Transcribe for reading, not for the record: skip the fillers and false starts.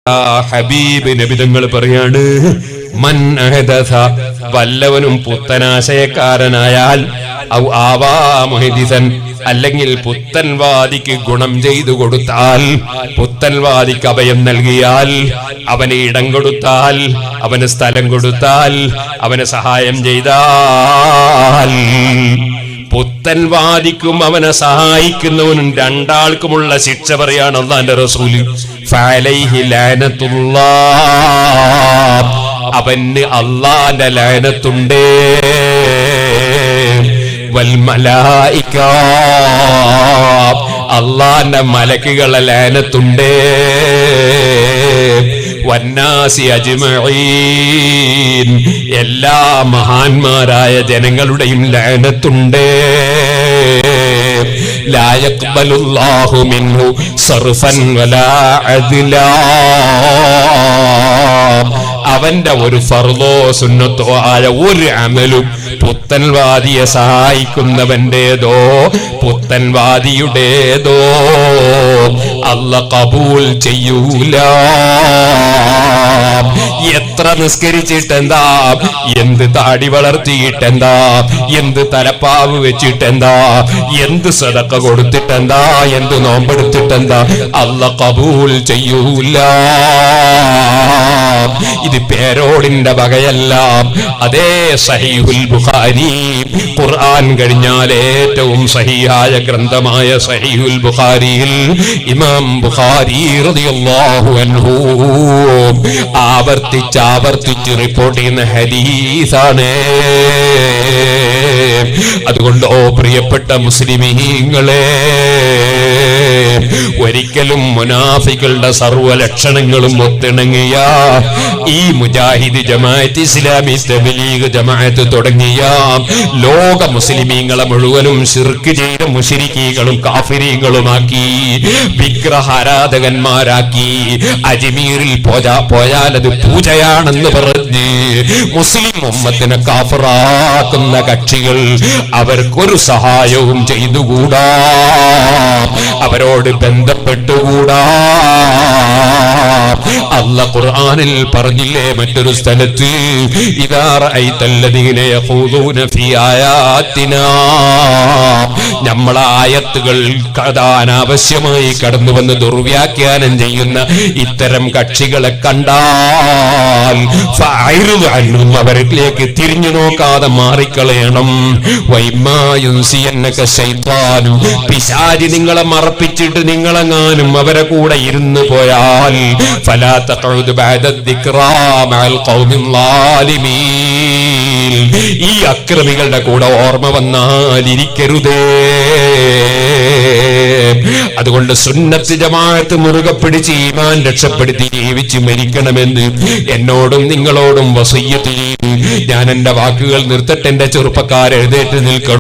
ഹബീബ് നബി തങ്ങൾ പറയാണ്, മൻ അഹദസ, വല്ലവനും പുത്തനാശയക്കാരനായാൽ, ഔ ആവാ മുഹദിസൻ, അല്ലെങ്കിൽ പുത്തൻവാദിക്ക് ഗുണം ചെയ്തു കൊടുത്താൽ, പുത്തൻവാദിക്ക് അഭയം നൽകിയാൽ, അവന് ഇടം കൊടുത്താൽ, അവന് സ്ഥലം കൊടുത്താൽ, അവന് സഹായം ചെയ്താൽ, പുത്തൻവാദിക്കും അവനെ സഹായിക്കുന്നവനും രണ്ടാൾക്കുമുള്ള ശിക്ഷ പറയാണ് അല്ലാഹുവിന്റെ റസൂൽ. ഫഅലൈഹി ലഅനത്തുല്ലാഹ്, അവന് അല്ലാഹുവിന്റെ ലഅനത്തുണ്ട്. വൽ മലായിക, അല്ലാഹുവിന്റെ മലക്കുകളുടെ ലഅനത്തുണ്ട്. വന്നാസി അജ്മഈൻ, എല്ലാ മഹാന്മാരായ ജനങ്ങളുടെയും ലഅനത്തുണ്ട്. ലാ യഖ്ബലുല്ലാഹു മിൻഹു സർഫൻ വലാ അദ്ലാ, അവന്റെ ഒരു ഫർളോ സുന്നത്തോ ആയ ഒരു അമലും പുത്തൻവാദിയെ സഹായിക്കുന്നവന്റേതോ പുത്തൻവാദിയുടേതോ അല്ലാഹ് കബൂൽ ചെയ്യൂല. എത്ര നിസ്കരിച്ചിട്ടെന്താ, എന്ത് താടി വളർത്തിയിട്ടെന്താ, എന്ത് തലപ്പാവ് വെച്ചിട്ടെന്താ, എന്ത് സദഖ കൊടുത്തിട്ടെന്താ, എന്ത് നോമ്പെടുത്തിട്ടെന്താ, അല്ലാഹ് കബൂൽ ചെയ്യൂല. ഇത് പേരോടിന്റെ വകയല്ല. അതേ സഹീഹുൽ ബുഖാരി, ഖുർആൻ കഴിഞ്ഞാൽ ഏറ്റവും സഹീഹായ ഗ്രന്ഥമായ സഹീഹുൽ ബുഖാരിയിൽ ഇമാം ബുഖാരി റളിയല്ലാഹു അൻഹു ആവർത്തിച്ച് റിപ്പോർട്ട് ചെയ്യുന്ന ഹദീസാണ്. അതുകൊണ്ട് ഓ പ്രിയപ്പെട്ട മുസ്ലിമീങ്ങളെ, ഒരിക്കലും മുനാഫികളുടെ സർവ്വ ലക്ഷണങ്ങളും ഒത്തിണങ്ങിയ ഈ മുജാഹിദ് ജമാഅത്ത് ഇസ്ലാമി തബ്ലീഗ് ജമാഅത്ത് തുടങ്ങിയ ലോക മുസ്ലിമീങ്ങളെ മുഴുവനും ശിർക്ക് ചെയ്ത മുശ്രിക്കീകളും കാഫിരീങ്ങളുമാക്കി, വിഗ്രഹാരാധകന്മാരാക്കി, അജ്മീറിൽ പോയാൽ അത് പൂജയാണെന്ന് പറഞ്ഞ് മുസ്ലിം ഉമ്മത്തിനെ കാഫിറാക്കുന്ന കക്ഷികൾ, അവർക്കൊരു സഹായവും ചെയ്തുകൂടാ, അവരോട് ബന്ധപ്പെട്ടുകൂടാ. അല്ലാഹ് ഖുർആനിൽ പറഞ്ഞില്ലേ മറ്റൊരു സ്ഥലത്ത്, ഇദാ റഅയ്തല്ലദീന യഖൂദൂന ഫീ ആയാതിനാ, നമ്മളെ ആയത്തുകൾ അനാവശ്യമായി കടന്നു വന്ന് ദുർവ്യാഖ്യാനം ചെയ്യുന്ന ഇത്തരം കക്ഷികളെ കണ്ടാൽ ഫഅരിദ് അൻഹും, അവരിലേക്ക് തിരിഞ്ഞു നോക്കാതെ മാറിക്കളയണം. വൈമാ യുൻസിയന്നക ശൈത്താനു, പിശാചി നിങ്ങളെ മറപ്പിച്ചിട്ട് നിങ്ങളെങ്ങാനും അവരെ കൂടെ ഇരുന്നു പോയാൽ ഫലാ തഖഉദ് ബഅദ ദിക്റാ മഅൽ ഖൗമിൽ ളാലിമീൻ, ഈ അക്രമികളുടെ കൂടെ ഓർമ്മ വന്നാൽ ഇരിക്കരുതേ. അതുകൊണ്ട് സുന്നത്ത് ജമാഅത്ത് മുറുകെ പിടിച്ച് ഈമാൻ രക്ഷപ്പെടുത്തി ജീവിച്ച് മരിക്കണമെന്ന് എന്നോടും നിങ്ങളോടും വസിയ്യത്ത് ചെയ്തു. ഞാൻ എന്റെ വാക്കുകൾ നിർത്തട്ടെ. എന്റെ ചെറുപ്പക്കാർ എഴുന്നേറ്റ് നിൽക്കണം.